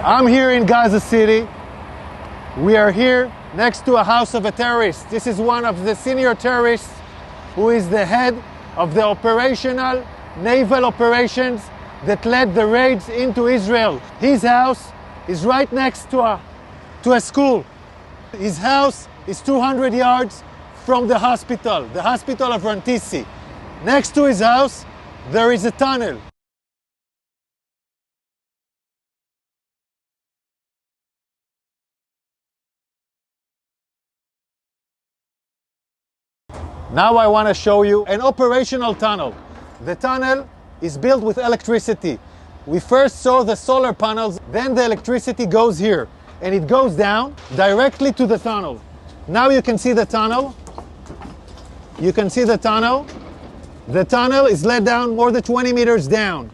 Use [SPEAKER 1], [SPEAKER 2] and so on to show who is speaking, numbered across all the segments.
[SPEAKER 1] I'm here in Gaza City. We are here next to a house of a terrorist. This is one of the senior terrorists who is the head of the operational naval operations that led the raids into Israel. His house is right next to a school. His house is 200 yards from the hospital of Rantisi. Next to his house, there is a tunnel. Now I want to show you an operational tunnel. The tunnel is built with electricity. We first saw the solar panels, then the electricity goes here, and it goes down directly to the tunnel. Now you can see the tunnel. You can see the tunnel. The tunnel is let down more than 20 meters down.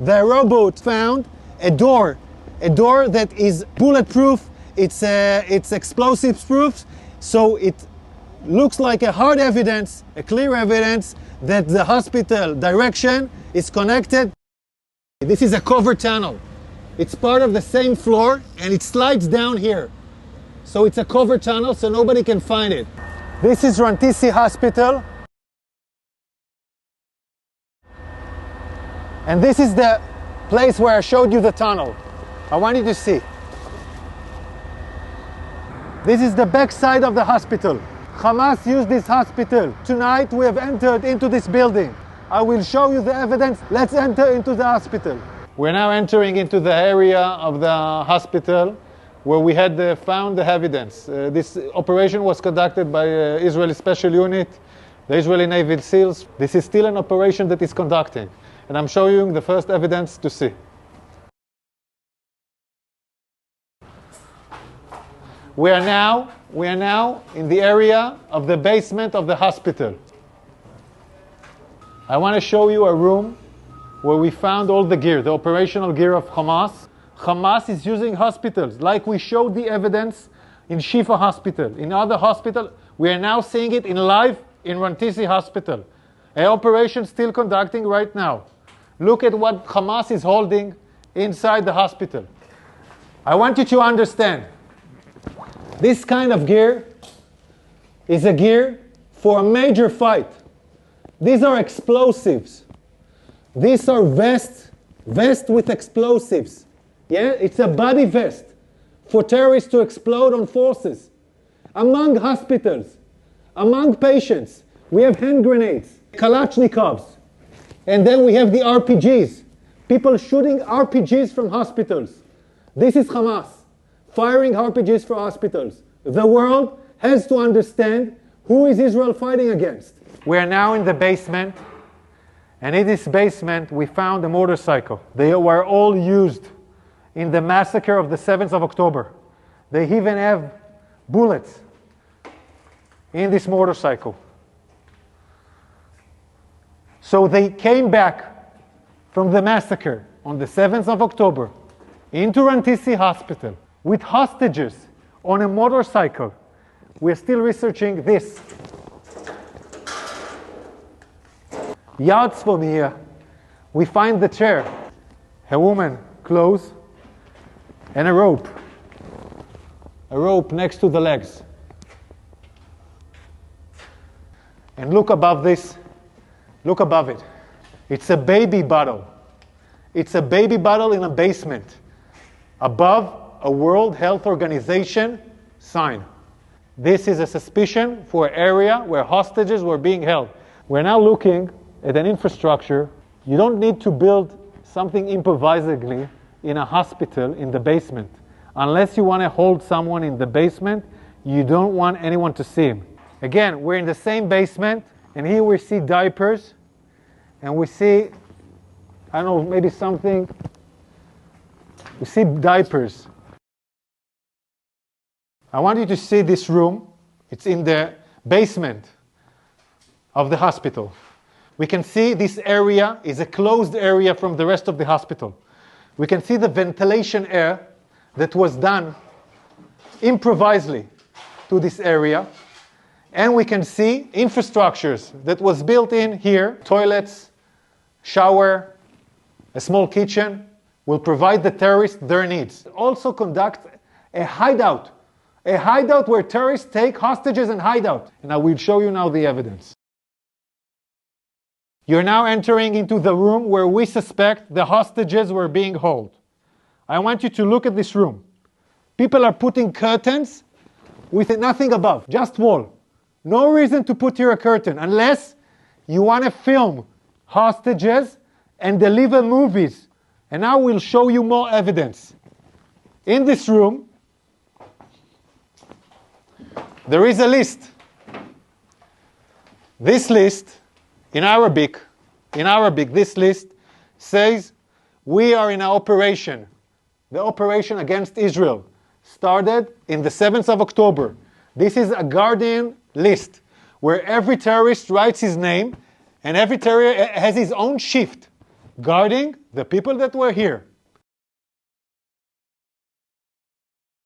[SPEAKER 1] The robot found a door that is bulletproof. It's explosives proof, so it looks like a hard evidence, a clear evidence that the hospital direction is connected. This is a covered tunnel. It's part of the same floor and it slides down here. So it's a covered tunnel so nobody can find it. This is Rantisi Hospital. And this is the place where I showed you the tunnel. I want you to see. This is the back side of the hospital. Hamas used this hospital. Tonight we have entered into this building. I will show you the evidence. Let's enter into the hospital. We're now entering into the area of the hospital where we had found the evidence. This operation was conducted by Israeli Special Unit, the Israeli Navy SEALs. This is still an operation that is conducting. And I'm showing you the first evidence to see. We are now in the area of the basement of the hospital. I want to show you a room where we found all the gear, the operational gear of Hamas. Hamas is using hospitals, like we showed the evidence in Shifa Hospital. In other hospitals, we are now seeing it in live in Rantisi Hospital. An operation still conducting right now. Look at what Hamas is holding inside the hospital. I want you to understand. This kind of gear is a gear for a major fight. These are explosives. These are vests with explosives. Yeah, it's a body vest for terrorists to explode on forces. Among hospitals, among patients, we have hand grenades, Kalashnikovs, and then we have the RPGs. People shooting RPGs from hospitals. This is Hamas. Firing RPGs for hospitals. The world has to understand who is Israel fighting against. We are now in the basement, and in this basement we found a motorcycle. They were all used in the massacre of the 7th of October. They even have bullets in this motorcycle. So they came back from the massacre on the 7th of October into Rantisi Hospital with hostages on a motorcycle. We're still researching this. Yards from here, we find the chair, a woman, clothes, and a rope. A rope next to the legs. And look above this, look above it. It's a baby bottle. It's a baby bottle in a basement. Above a World Health Organization sign. This is a suspicion for an area where hostages were being held. We're now looking at an infrastructure. You don't need to build something improvisedly in a hospital in the basement. Unless you want to hold someone in the basement, you don't want anyone to see him. Again, we're in the same basement, and here we see diapers, and we see, I don't know, maybe something. We see diapers. I want you to see this room. It's in the basement of the hospital. We can see this area is a closed area from the rest of the hospital. We can see the ventilation air that was done improvisedly to this area. And we can see infrastructures that was built in here, toilets, shower, a small kitchen, will provide the terrorists their needs. Also conduct a hideout where terrorists take hostages and hide out. And I will show you now the evidence. You're now entering into the room where we suspect the hostages were being held. I want you to look at this room. People are putting curtains with nothing above, just wall. No reason to put here a curtain unless you want to film hostages and deliver movies. And now we'll show you more evidence. In this room, there is a list. This list, in Arabic, this list says, we are in an operation. The operation against Israel started in the 7th of October. This is a Guardian list where every terrorist writes his name and every terrorist has his own shift guarding the people that were here.